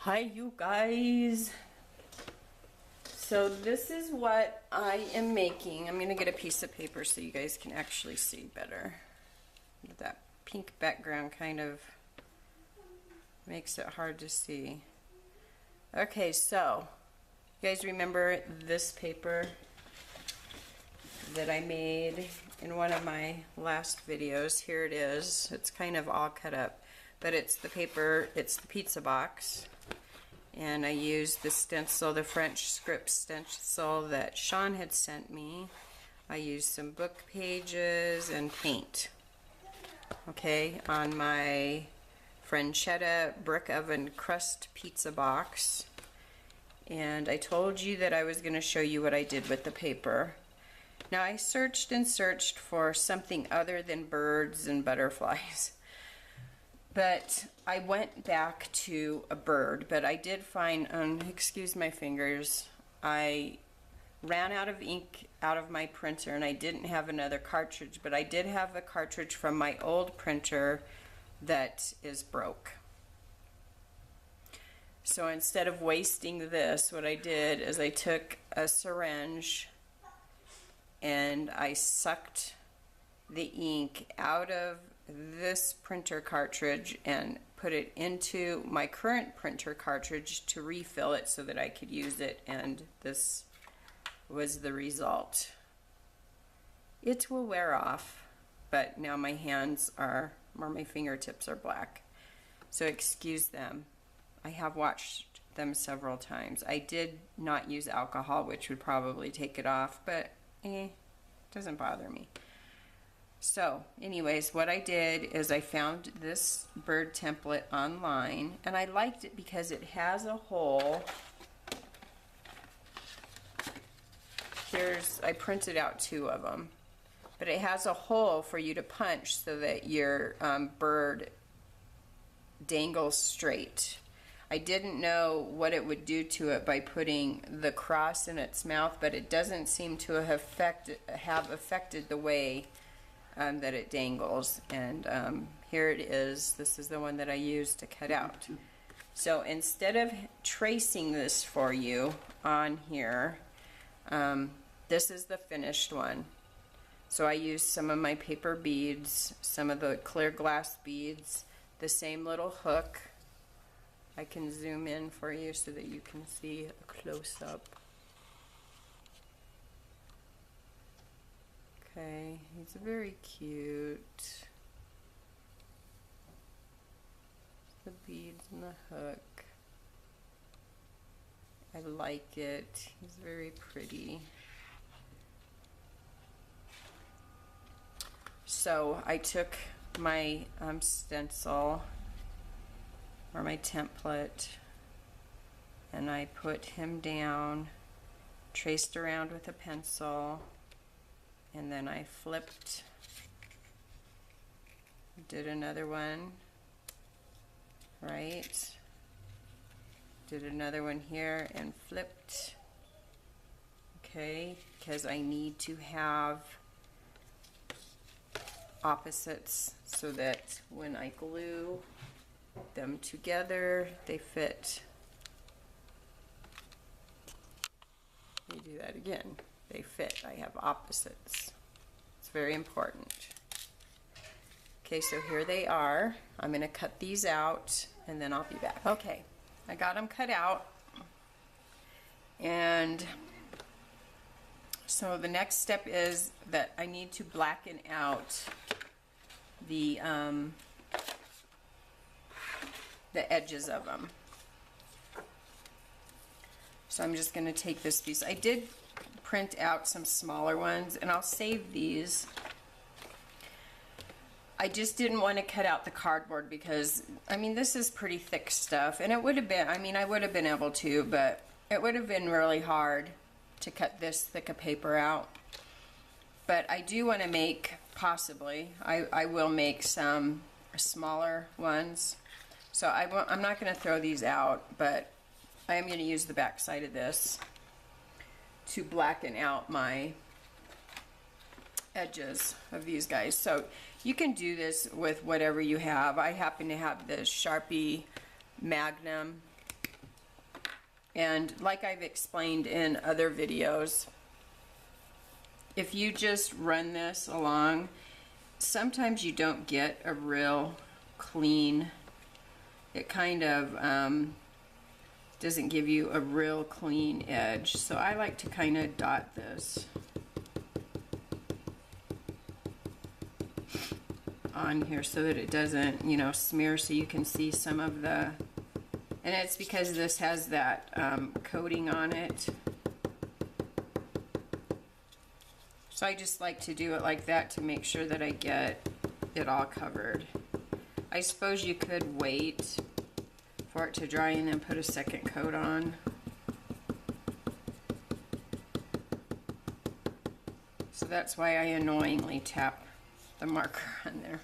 Hi you guys. So this is what I am making. I'm gonna get a piece of paper so you guys can actually see better. That pink background kind of makes it hard to see. Okay, so you guys remember this paper that I made in one of my last videos? Here it is. It's kind of all cut up, but it's the paper, it's the pizza box. And I used the stencil, the French script stencil that Sean had sent me. I used some book pages and paint. Okay, on my Franchetta brick oven crust pizza box. And I told you that I was going to show you what I did with the paper. Now I searched and searched for something other than birds and butterflies. But I went back to a bird, but I did find, excuse my fingers, I ran out of ink out of my printer and I didn't have another cartridge, but I did have a cartridge from my old printer that is broke. So instead of wasting this, what I did is I took a syringe and I sucked the ink out of this printer cartridge and put it into my current printer cartridge to refill it so that I could use it, and this was the result. It will wear off, but now my hands are, or my fingertips are black, so excuse them. I have watched them several times. I did not use alcohol, which would probably take it off, but doesn't bother me. So anyways, what I did is I found this bird template online, and I liked it because it has a hole. I printed out 2 of them, but it has a hole for you to punch so that your bird dangles straight. I didn't know what it would do to it by putting the cross in its mouth, but it doesn't seem to have affected the way that it dangles. And here it is. This is the one that I used to cut out. So instead of tracing this for you on here, this is the finished one. So I used some of my paper beads, some of the clear glass beads, the same little hook. I can zoom in for you so that you can see a close-up. Okay, he's very cute. The beads and the hook. I like it. He's very pretty. So I took my stencil or my template and I put him down, traced around with a pencil, and then I flipped, did another one, right, did another one here and flipped, okay, because I need to have opposites so that when I glue them together they fit. Let me do that again. They fit. I have opposites. It's very important. Okay, so here they are. I'm going to cut these out and then I'll be back. Okay, I got them cut out, and so the next step is that I need to blacken out the edges of them. So I'm just going to take this piece. I did print out some smaller ones and I'll save these. I just didn't want to cut out the cardboard because, I mean, this is pretty thick stuff, and it would have been, I mean, I would have been able to, but it would have been really hard to cut this thick of paper out. But I do want to make, possibly, I will make some smaller ones. So I'm not going to throw these out, but I am going to use the back side of this to blacken out my edges of these guys. So you can do this with whatever you have. I happen to have this Sharpie Magnum And like I've explained in other videos, if you just run this along, sometimes you don't get a real clean, it kind of doesn't give you a real clean edge. So I like to kind of dot this on here so that it doesn't, you know, smear, so you can see some of the, and it's because this has that coating on it. So I just like to do it like that to make sure that I get it all covered. I suppose you could wait for it to dry and then put a second coat on. So that's why I annoyingly tap the marker on there.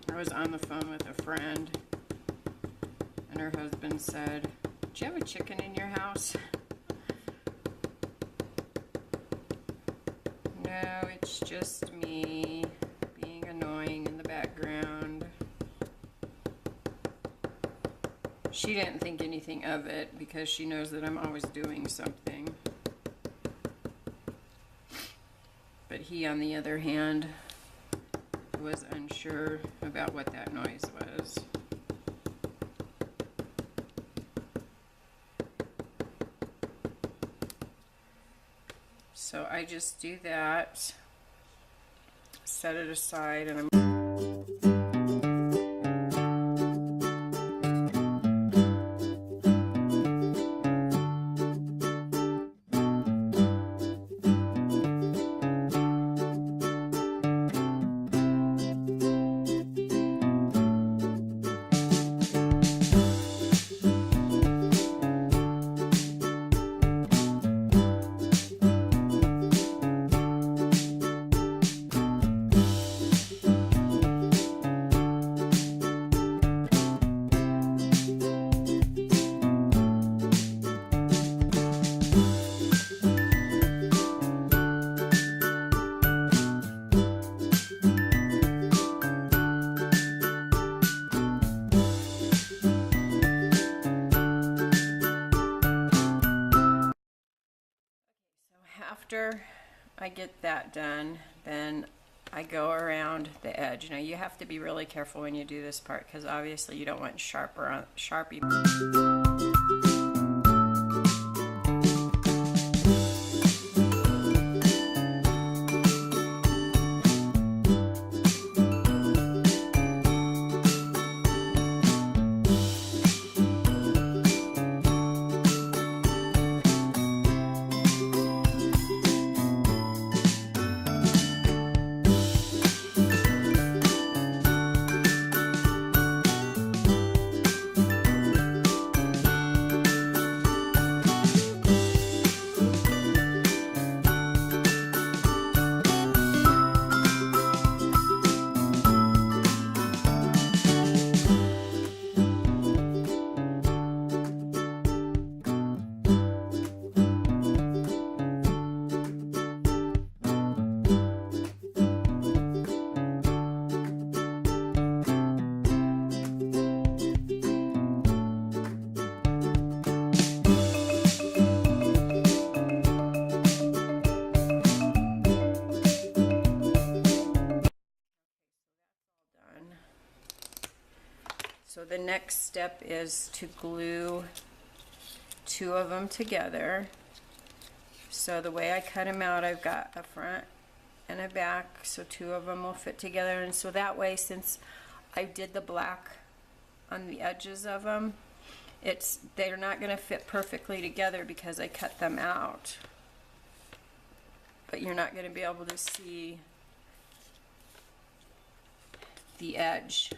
I was on the phone with a friend and her husband said, "Do you have a chicken in your house?" No, it's just me being annoying in the background. She didn't think anything of it because she knows that I'm always doing something. But he, on the other hand, was unsure about what that noise was. So I just do that, set it aside, and I'm after I get that done, then I go around the edge. Now you have to be really careful when you do this part because obviously you don't want Sharpie. So the next step is to glue two of them together. So the way I cut them out, I've got a front and a back, so two of them will fit together. And so that way, since I did the black on the edges of them, they're not going to fit perfectly together because I cut them out. But you're not going to be able to see the edge,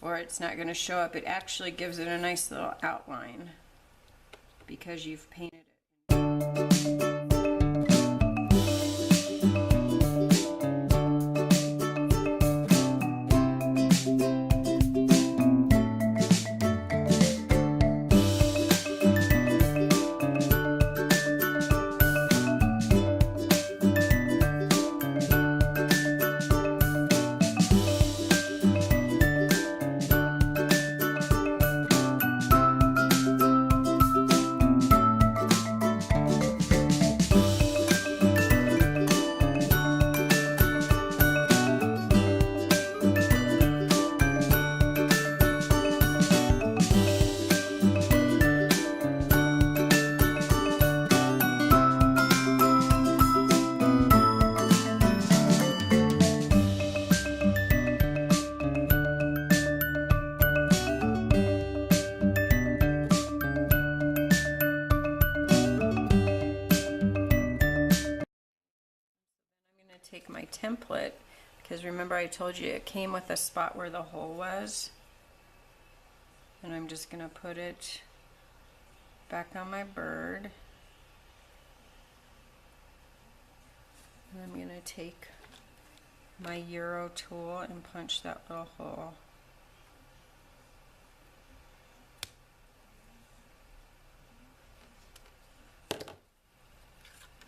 or it's not going to show up. It actually gives it a nice little outline because you've painted it. template, because remember I told you it came with a spot where the hole was. And I'm just going to put it back on my bird. And I'm going to take my Euro tool and punch that little hole.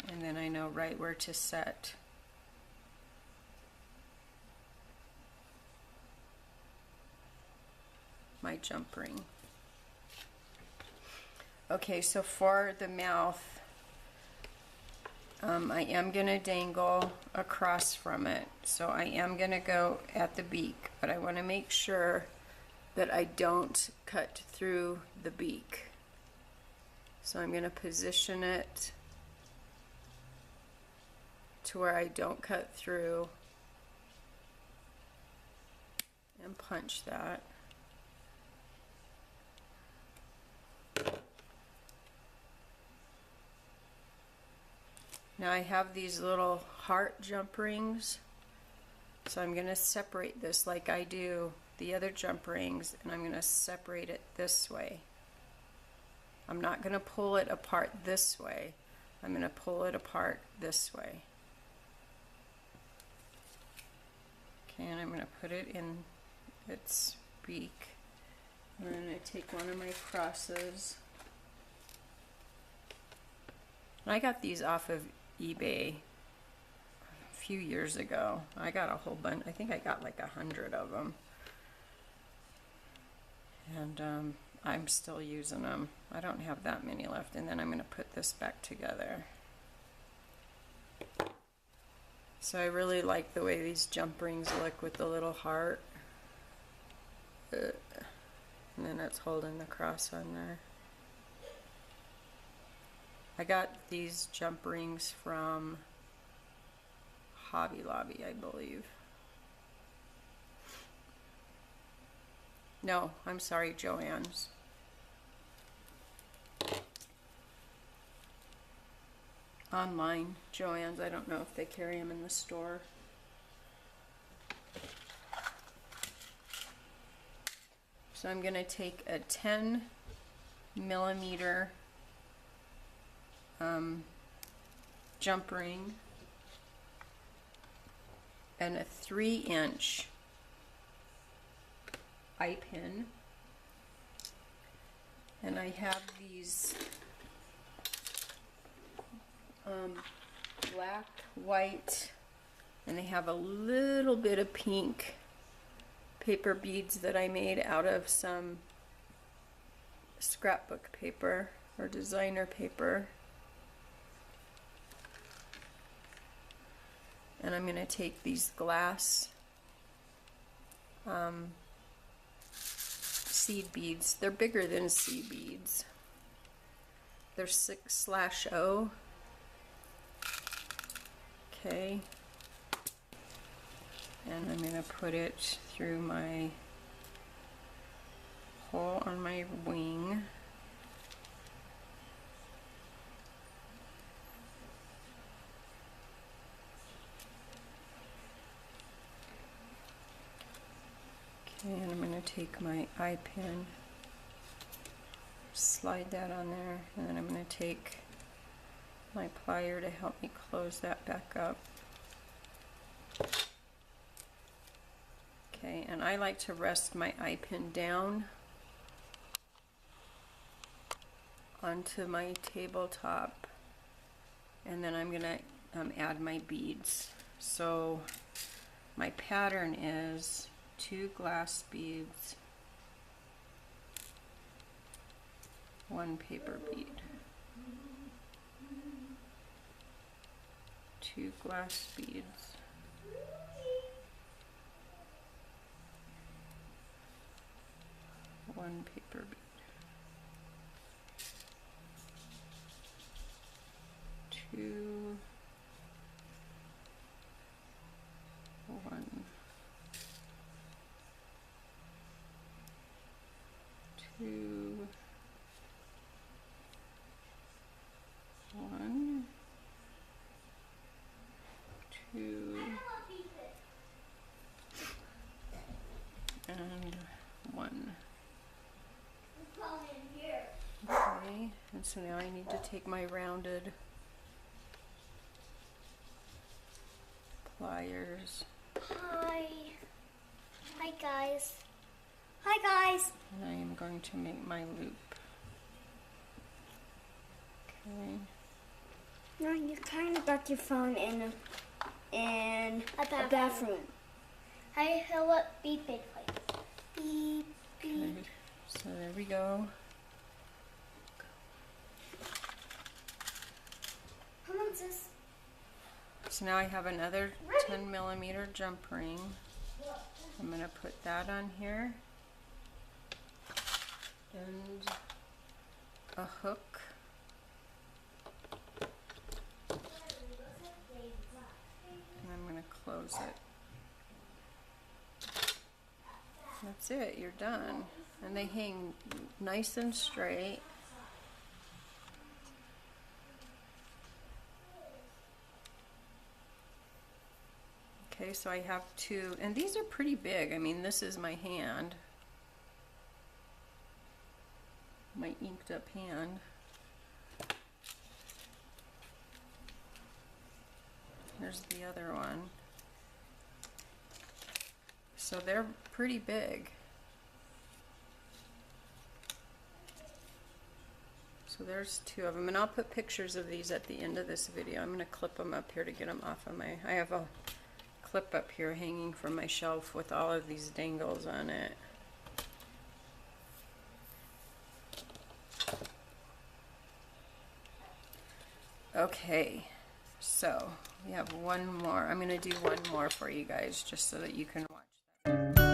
And then I know right where to set my jump ring. Okay, so for the mouth, I am going to dangle across from it. So I am going to go at the beak, but I want to make sure that I don't cut through the beak. So I'm going to position it to where I don't cut through and punch that. Now I have these little heart jump rings, so I'm going to separate this like I do the other jump rings, and I'm going to separate it this way. I'm not going to pull it apart this way. I'm going to pull it apart this way. Okay, and I'm going to put it in its beak. I'm going to take one of my crosses. I got these off of eBay a few years ago. I got a whole bunch. I think I got like 100 of them. And I'm still using them. I don't have that many left. And then I'm going to put this back together. So I really like the way these jump rings look with the little heart. And then it's holding the cross on there. I got these jump rings from Hobby Lobby, I believe. No, I'm sorry, Joann's. Online, Joann's. I don't know if they carry them in the store. So I'm going to take a 10 millimeter jump ring and a 3-inch eye pin, and I have these black, white, and they have a little bit of pink paper beads that I made out of some scrapbook paper or designer paper. And I'm going to take these glass seed beads. They're bigger than seed beads. They're 6/0. Okay. And I'm going to put it through my hole on my wing. And I'm going to take my eye pin, slide that on there, and then I'm going to take my plier to help me close that back up. Okay, and I like to rest my eye pin down onto my tabletop, and then I'm going to add my beads. So my pattern is 2 glass beads, 1 paper bead, 2 glass beads, 1 paper bead, 2, 1, 2, 1, 2, So now I need to take my rounded pliers. Hi. Hi guys. Hi guys. And I am going to make my loop. Okay. No, you kind of got your phone in a bathroom. I hear what beep it like. Beep, beep. Okay. So there we go. How much is this? So now I have another 10 millimeter jump ring. I'm going to put that on here. And a hook. And I'm going to close it. That's it, you're done. And they hang nice and straight. Okay, so I have two, and these are pretty big. I mean, this is my hand. My inked up hand. Here's the other one. So they're pretty big. So there's two of them, and I'll put pictures of these at the end of this video. I'm going to clip them up here to get them off of my, I have a clip up here hanging from my shelf with all of these dangles on it. Okay, so we have one more. I'm going to do one more for you guys just so that you can watch that.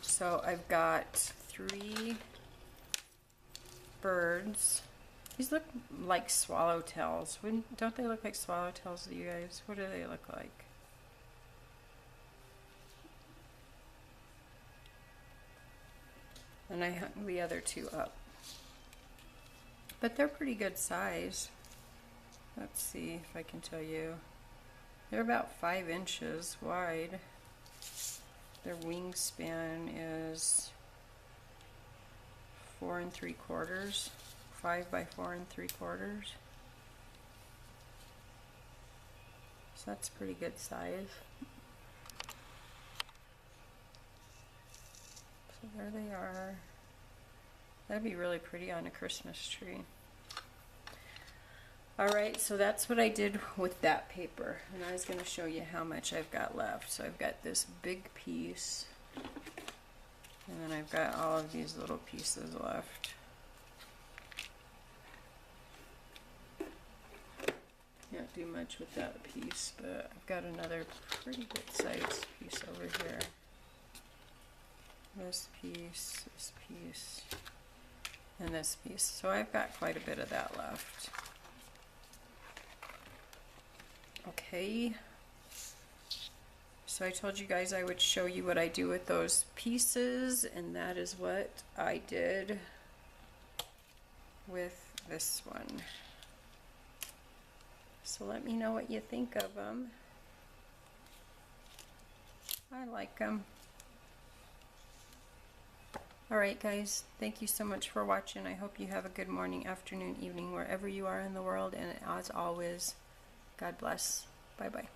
So I've got 3 birds. These look like swallowtails. Don't they look like swallowtails to you guys? What do they look like? And I hung the other 2 up. But they're pretty good size. Let's see if I can tell you. They're about 5 inches wide. their wingspan is 4 3/4, 5 by 4 3/4. So that's pretty good size. So there they are. That'd be really pretty on a Christmas tree. Alright, so that's what I did with that paper. And I was going to show you how much I've got left. So I've got this big piece. And then I've got all of these little pieces left. Can't do much with that piece, but I've got another pretty good sized piece over here. This piece, and this piece. So I've got quite a bit of that left. Okay. So I told you guys I would show you what I do with those pieces, and that is what I did with this one. So let me know what you think of them. I like them. Alright guys, thank you so much for watching. I hope you have a good morning, afternoon, evening, wherever you are in the world, and as always, God bless. Bye bye.